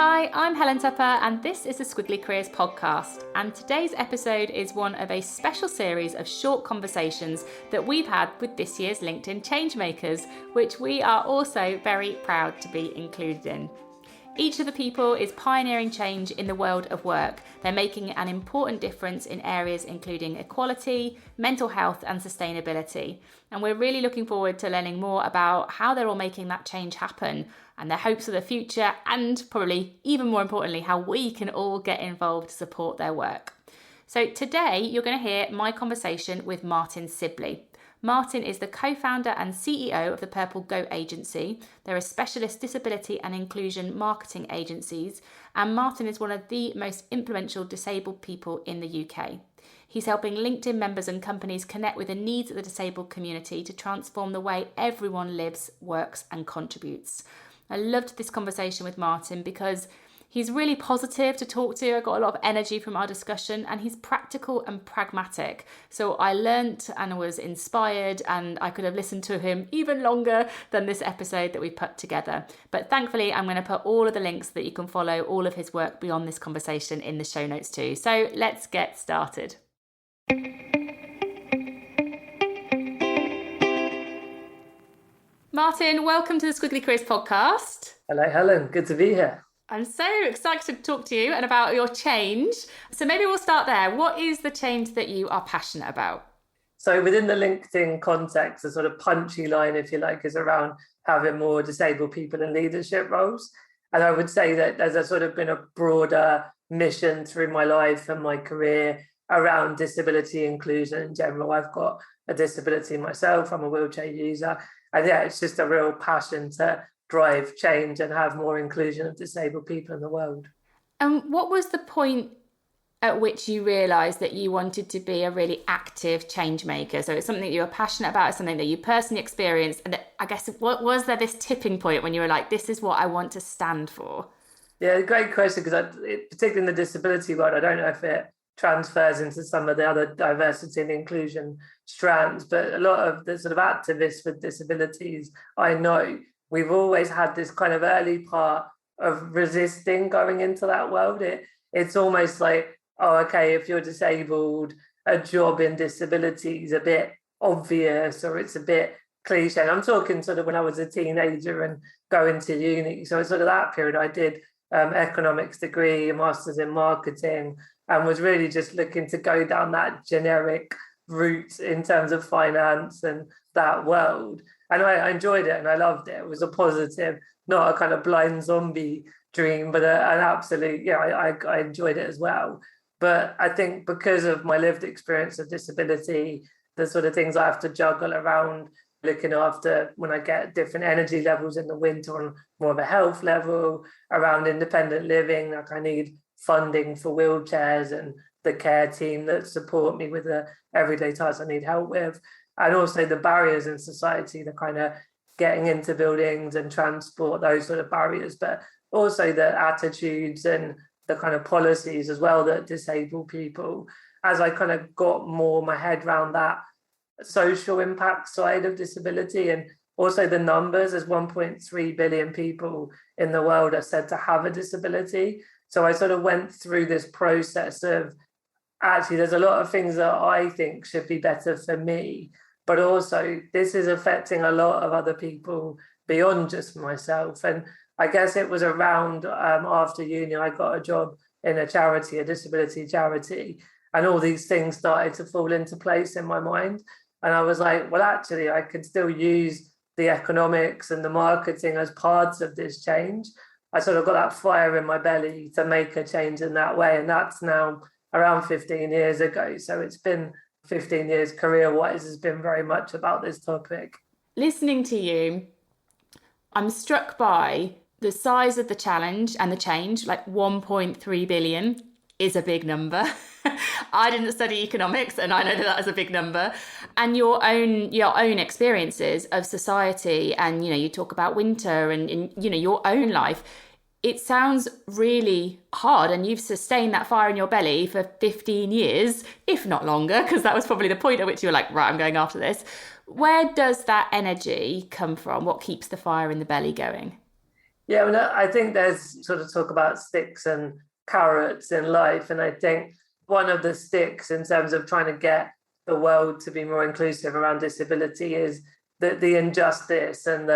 Hi, I'm Helen Tupper and this is the Squiggly Careers podcast, and today's episode is one of a special series of short conversations that we've had with this year's LinkedIn Changemakers, which we are also very proud to be included in. Each of the people is pioneering change in the world of work. They're making an important difference in areas including equality, mental health and sustainability. And we're really looking forward to learning more about how they're all making that change happen and their hopes for the future, and probably even more importantly, how we can all get involved to support their work. So today you're going to hear my conversation with Martin Sibley. Martin is the co-founder and CEO of the Purple Goat Agency. They're a specialist disability and inclusion marketing agencies, and Martin is one of the most influential disabled people in the UK. He's helping LinkedIn members and companies connect with the needs of the disabled community to transform the way everyone lives, works and contributes. I loved this conversation with Martin because he's really positive to talk to. I got a lot of energy from our discussion, and he's practical and pragmatic. So I learnt and was inspired, and I could have listened to him even longer than this episode that we put together. But thankfully, I'm going to put all of the links that you can follow all of his work beyond this conversation in the show notes too. So let's get started. Martin, welcome to the Squiggly Careers podcast. Hello, Helen. Good to be here. I'm so excited to talk to you and about your change. So maybe we'll start there. What is the change that you are passionate about? So within the LinkedIn context, the sort of punchy line, if you like, is around having more disabled people in leadership roles. And I would say that there's sort of been a broader mission through my life and my career around disability inclusion in general. I've got a disability myself. I'm a wheelchair user. And yeah, it's just a real passion to drive change and have more inclusion of disabled people in the world. And what was the point at which you realised that you wanted to be a really active change maker? So it's something that you were passionate about, it's something that you personally experienced. And I guess, what was there this tipping point when you were like, this is what I want to stand for? Yeah, great question, because particularly in the disability world, I don't know if it transfers into some of the other diversity and inclusion strands, but a lot of the sort of activists with disabilities I know, we've always had this kind of early part of resisting going into that world. It's almost like, oh, okay, if you're disabled, a job in disability is a bit obvious or it's a bit cliche. And I'm talking sort of when I was a teenager and going to uni. So sort of that period, I did economics degree, a master's in marketing, and was really just looking to go down that generic route in terms of finance and that world. And I enjoyed it and I loved it. It was a positive, not a kind of blind zombie dream, but an absolute, I enjoyed it as well. But I think because of my lived experience of disability, the sort of things I have to juggle around looking after when I get different energy levels in the winter on more of a health level, around independent living, like I need funding for wheelchairs and the care team that support me with the everyday tasks I need help with. And also the barriers in society, the kind of getting into buildings and transport, those sort of barriers, but also the attitudes and the kind of policies as well that disable people. As I kind of got more my head around that social impact side of disability, and also the numbers, as 1.3 billion people in the world are said to have a disability. So I sort of went through this process of, actually, there's a lot of things that I think should be better for me, but also this is affecting a lot of other people beyond just myself. And I guess it was around after uni, I got a job in a charity, a disability charity, and all these things started to fall into place in my mind. And I was like, well, actually, I could still use the economics and the marketing as parts of this change. I sort of got that fire in my belly to make a change in that way. And that's now around 15 years ago. So it's been 15 years career-wise has been very much about this topic. Listening to you, I'm struck by the size of the challenge and the change. Like 1.3 billion is a big number. I didn't study economics, and I know that is a big number. And your own experiences of society, and you talk about winter and your own life. It sounds really hard, and you've sustained that fire in your belly for 15 years, if not longer, because that was probably the point at which you were like, right, I'm going after this. Where does that energy come from? What keeps the fire in the belly going? Yeah, I think there's sort of talk about sticks and carrots in life. And I think one of the sticks in terms of trying to get the world to be more inclusive around disability is the injustice and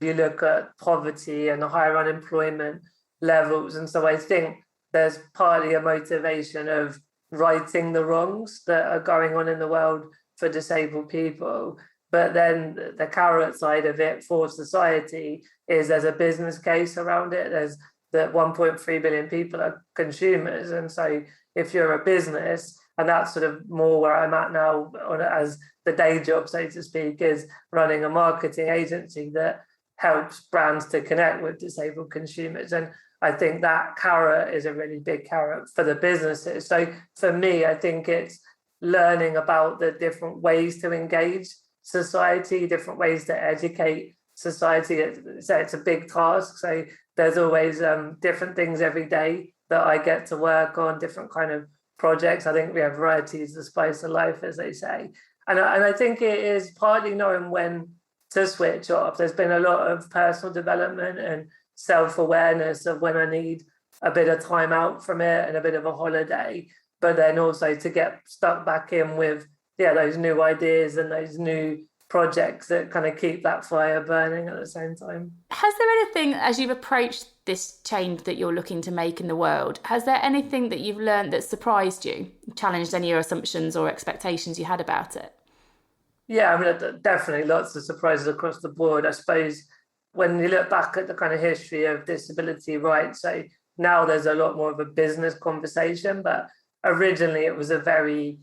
you look at poverty and the higher unemployment levels. And so I think there's partly a motivation of righting the wrongs that are going on in the world for disabled people. But then the carrot side of it for society is there's a business case around it. There's that 1.3 billion people are consumers. And so if you're a business, and that's sort of more where I'm at now as the day job, so to speak, is running a marketing agency that helps brands to connect with disabled consumers. And I think that carrot is a really big carrot for the businesses. So for me, I think it's learning about the different ways to engage society, different ways to educate society. It's a big task. So there's always different things every day that I get to work on, different kind of projects. I think we have varieties, the spice of life, as they say. And I think it is partly knowing when to switch off. There's been a lot of personal development and self-awareness of when I need a bit of time out from it and a bit of a holiday, but then also to get stuck back in with those new ideas and those new projects that kind of keep that fire burning at the same time. Has there anything, as you've approached this change that you're looking to make in the world, has there anything that you've learned that surprised you, challenged any of your assumptions or expectations you had about it? Yeah, I mean, definitely lots of surprises across the board. I suppose when you look back at the kind of history of disability rights, so now there's a lot more of a business conversation, but originally it was a very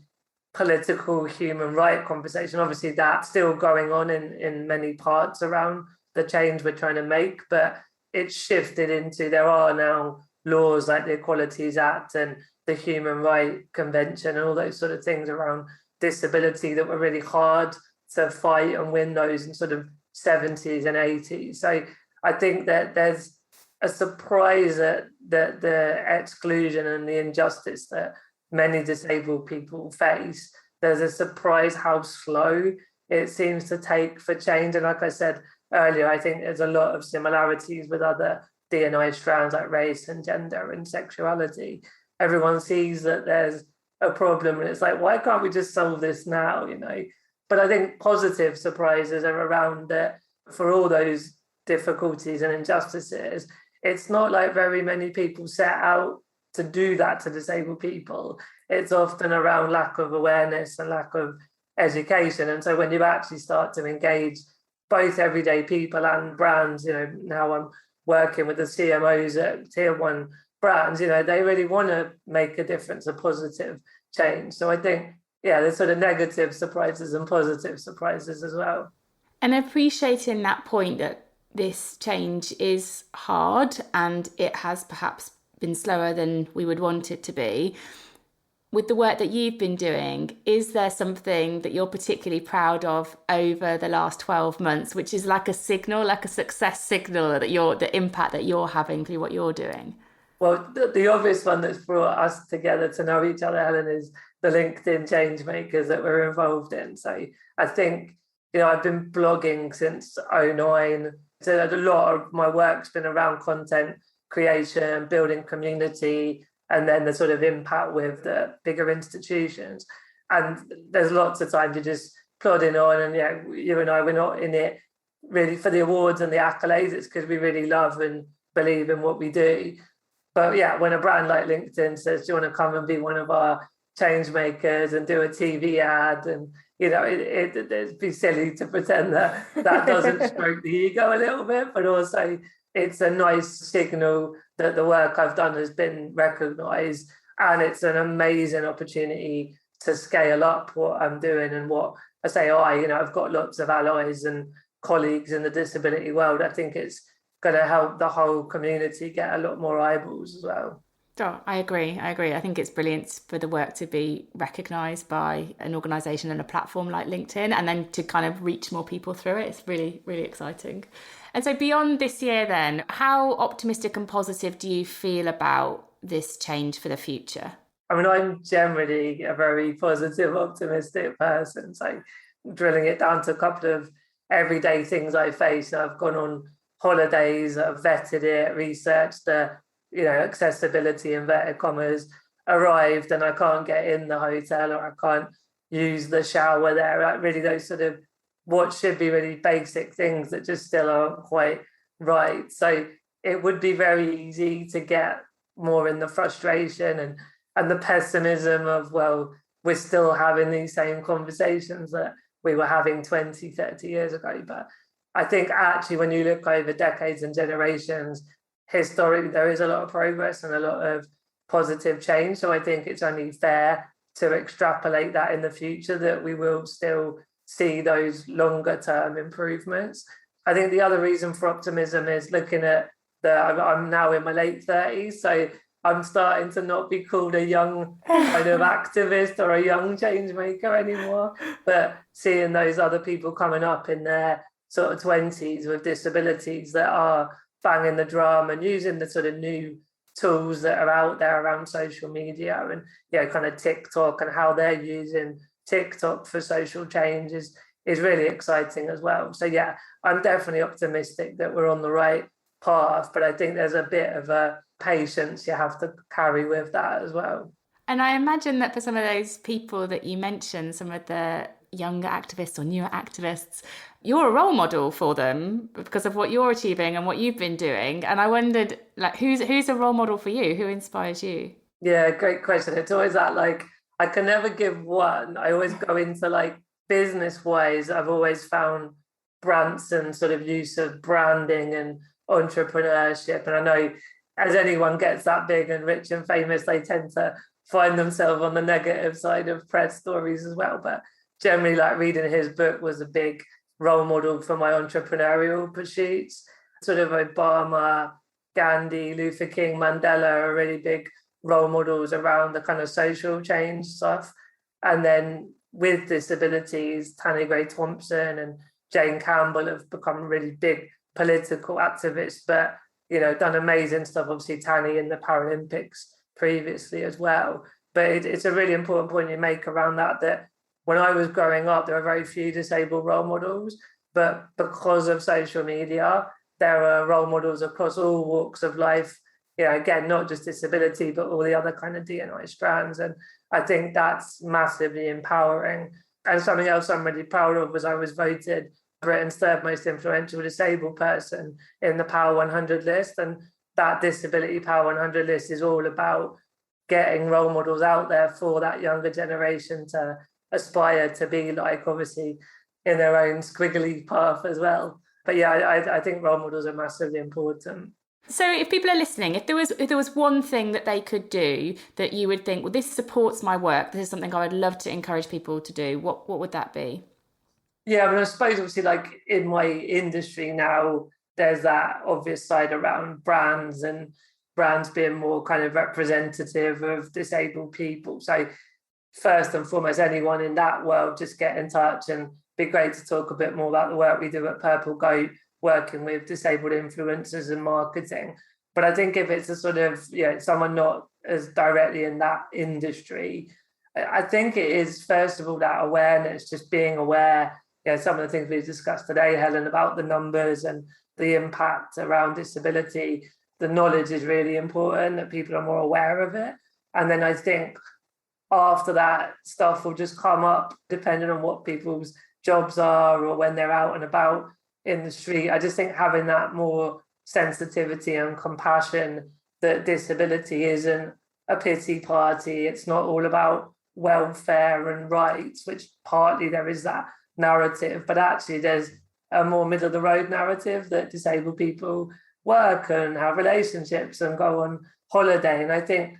political human right conversation. Obviously, that's still going on in many parts around the change we're trying to make, but it's shifted into there are now laws like the Equalities Act and the Human Rights Convention and all those sort of things around disability that were really hard to fight and win those in sort of 70s and 80s. So I think that there's a surprise at the exclusion and the injustice that many disabled people face. There's a surprise how slow it seems to take for change. And like I said earlier, I think there's a lot of similarities with other D&I strands like race and gender and sexuality. Everyone sees that there's a problem and it's like, why can't we just solve this now, But I think positive surprises are around that for all those difficulties and injustices. It's not like very many people set out to do that to disabled people. It's often around lack of awareness and lack of education. And so when you actually start to engage both everyday people and brands, now I'm working with the CMOs at tier 1 brands, they really want to make a difference, a positive change. So I think, there's sort of negative surprises and positive surprises as well. And appreciating that point that this change is hard and it has perhaps been slower than we would want it to be. With the work that you've been doing, is there something that you're particularly proud of over the last 12 months, which is like a signal, like a success signal that the impact that you're having through what you're doing? Well, the obvious one that's brought us together to know each other, Helen, is the LinkedIn change makers that we're involved in. So I think, I've been blogging since 2009. So a lot of my work's been around content creation, building community, and then the sort of impact with the bigger institutions. And there's lots of times you're just plodding on, and you and I, we're not in it really for the awards and the accolades. It's because we really love and believe in what we do. But when a brand like LinkedIn says, do you want to come and be one of our change makers and do a TV ad? And, it'd be silly to pretend that doesn't stroke the ego a little bit, but also it's a nice signal that the work I've done has been recognised, and it's an amazing opportunity to scale up what I'm doing and what I say. I've got lots of allies and colleagues in the disability world. I think it's going to help the whole community get a lot more eyeballs as well. Oh, I agree. I think it's brilliant for the work to be recognised by an organisation and a platform like LinkedIn, and then to kind of reach more people through it. It's really, really exciting. And so beyond this year then, how optimistic and positive do you feel about this change for the future? I mean, I'm generally a very positive, optimistic person. So drilling it down to a couple of everyday things I face. I've gone on holidays, I've vetted it, researched the, accessibility, inverted commas, arrived and I can't get in the hotel or I can't use the shower there. Like really those sort of what should be really basic things that just still aren't quite right. So it would be very easy to get more in the frustration and the pessimism of, well, we're still having these same conversations that we were having 20, 30 years ago. But I think actually when you look over decades and generations, historically, there is a lot of progress and a lot of positive change. So I think it's only fair to extrapolate that in the future, that we will still see those longer term improvements. I think the other reason for optimism is looking at I'm now in my late 30s, so I'm starting to not be called a young kind of activist or a young change maker anymore, but seeing those other people coming up in their sort of 20s with disabilities that are banging the drum and using the sort of new tools that are out there around social media and kind of TikTok and how they're using TikTok for social change is really exciting as well. So yeah, I'm definitely optimistic that we're on the right path, but I think there's a bit of a patience you have to carry with that as well. And I imagine that for some of those people that you mentioned, some of the younger activists or newer activists, you're a role model for them because of what you're achieving and what you've been doing. And I wondered, like, who's a role model for you? Who inspires you? Yeah, great question. It's always that, like, I can never give one. I always go into, like, business wise, I've always found Branson's sort of use of branding and entrepreneurship. And I know as anyone gets that big and rich and famous, they tend to find themselves on the negative side of press stories as well. But generally, like, reading his book was a big role model for my entrepreneurial pursuits. Sort of Obama, Gandhi, Luther King, Mandela are really big role models around the kind of social change stuff. And then with disabilities, Tanni Gray Thompson and Jane Campbell have become really big political activists, but done amazing stuff. Obviously, Tanni in the Paralympics previously as well. But it's a really important point you make around that when I was growing up, there were very few disabled role models, but because of social media, there are role models across all walks of life. Again, not just disability, but all the other kind of D&I strands. And I think that's massively empowering. And something else I'm really proud of was I was voted Britain's third most influential disabled person in the Power 100 list. And that Disability Power 100 list is all about getting role models out there for that younger generation to aspire to be like, obviously in their own squiggly path as well. But yeah, I think role models are massively important. So if people are listening, if there was one thing that they could do that you would think, well, this supports my work, this is something I would love to encourage people to do, what would that be? Yeah, I suppose obviously, like, in my industry now, there's that obvious side around brands and brands being more kind of representative of disabled people. So first and foremost, anyone in that world, just get in touch, and be great to talk a bit more about the work we do at Purple Goat, working with disabled influencers and marketing. But I think if it's a sort of, someone not as directly in that industry, I think it is, first of all, that awareness, just being aware, some of the things we've discussed today, Helen, about the numbers and the impact around disability. The knowledge is really important, that people are more aware of it. And then I think after that, stuff will just come up depending on what people's jobs are or when they're out and about in the street. I just think having that more sensitivity and compassion, that disability isn't a pity party. It's not all about welfare and rights, which partly there is that narrative, but actually there's a more middle of the road narrative that disabled people work and have relationships and go on holiday. And I think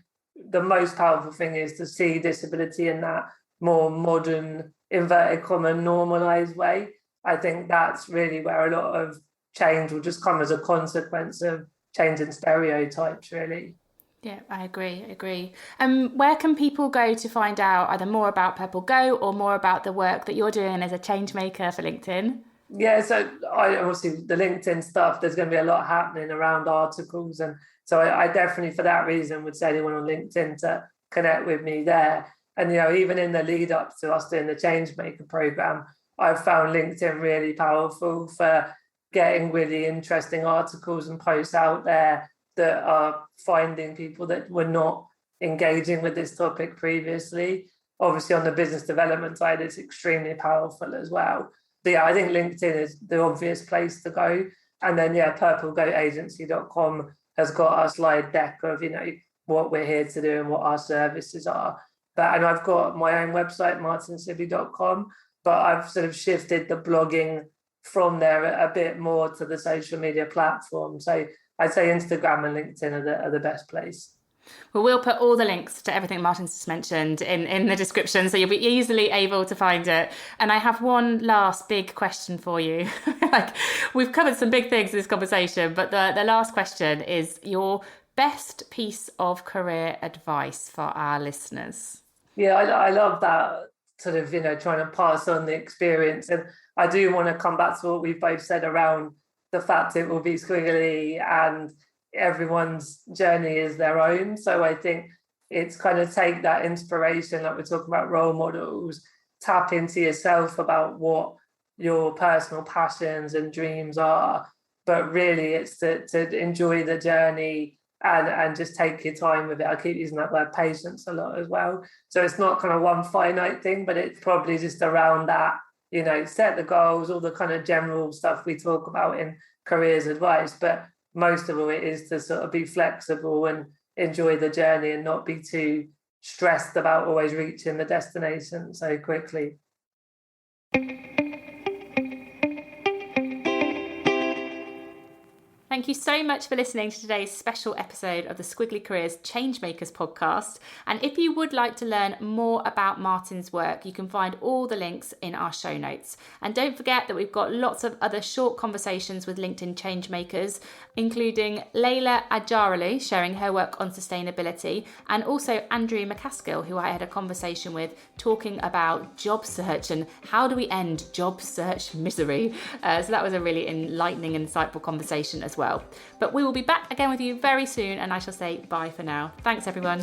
the most powerful thing is to see disability in that more modern, inverted comma, normalized way. I think that's really where a lot of change will just come as a consequence of changing stereotypes, really. Yeah, I agree. Where can people go to find out either more about Purple Go or more about the work that you're doing as a change maker for LinkedIn? Yeah, so obviously the LinkedIn stuff, there's going to be a lot happening around articles. And so I definitely, for that reason, would say anyone on LinkedIn to connect with me there. And, even in the lead up to us doing the Change Maker program, I've found LinkedIn really powerful for getting really interesting articles and posts out there that are finding people that were not engaging with this topic previously. Obviously, on the business development side, it's extremely powerful as well. But yeah, I think LinkedIn is the obvious place to go. And then, purplegoatagency.com has got a slide deck of, what we're here to do and what our services are. And I've got my own website, martinsibby.com, but I've sort of shifted the blogging from there a bit more to the social media platform. So I'd say Instagram and LinkedIn are the best place. Well, we'll put all the links to everything Martin's just mentioned in the description, so you'll be easily able to find it. And I have one last big question for you. We've covered some big things in this conversation, but the last question is your best piece of career advice for our listeners. Yeah, I love that sort of, trying to pass on the experience. And I do want to come back to what we've both said around the fact it will be squiggly and everyone's journey is their own. So I think it's kind of take that inspiration, like we're talking about role models, tap into yourself about what your personal passions and dreams are. But really it's to enjoy the journey and just take your time with it. I keep using that word patience a lot as well. So it's not kind of one finite thing, but it's probably just around that, set the goals, all the kind of general stuff we talk about in careers advice. But most of all, it is to sort of be flexible and enjoy the journey and not be too stressed about always reaching the destination so quickly. Thank you so much for listening to today's special episode of the Squiggly Careers Changemakers podcast. And if you would like to learn more about Martin's work, you can find all the links in our show notes. And don't forget that we've got lots of other short conversations with LinkedIn Changemakers, including Layla Ajarali sharing her work on sustainability, and also Andrew McCaskill, who I had a conversation with, talking about job search and how do we end job search misery. So that was a really enlightening, insightful conversation as well. But we will be back again with you very soon, and I shall say bye for now. Thanks, everyone.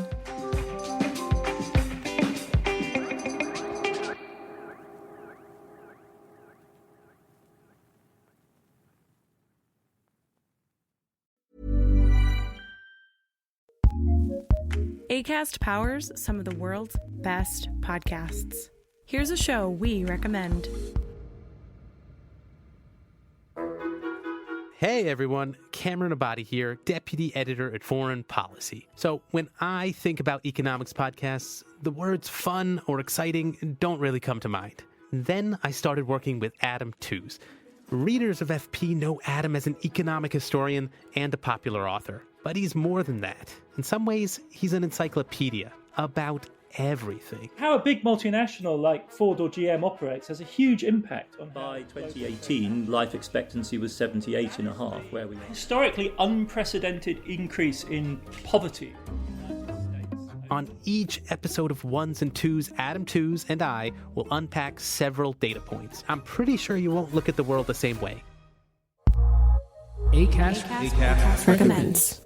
Acast powers some of the world's best podcasts. Here's a show we recommend. Hey everyone, Cameron Abadi here, Deputy Editor at Foreign Policy. So when I think about economics podcasts, the words fun or exciting don't really come to mind. Then I started working with Adam Tooze. Readers of FP know Adam as an economic historian and a popular author. But he's more than that. In some ways, he's an encyclopedia about everything. How a big multinational like Ford or GM operates has a huge impact on By 2018, life expectancy was 78.5, where we historically unprecedented increase in poverty. On each episode of Ones and Twos, Adam Tooze and I will unpack several data points. I'm pretty sure you won't look at the world the same way. Acast recommends.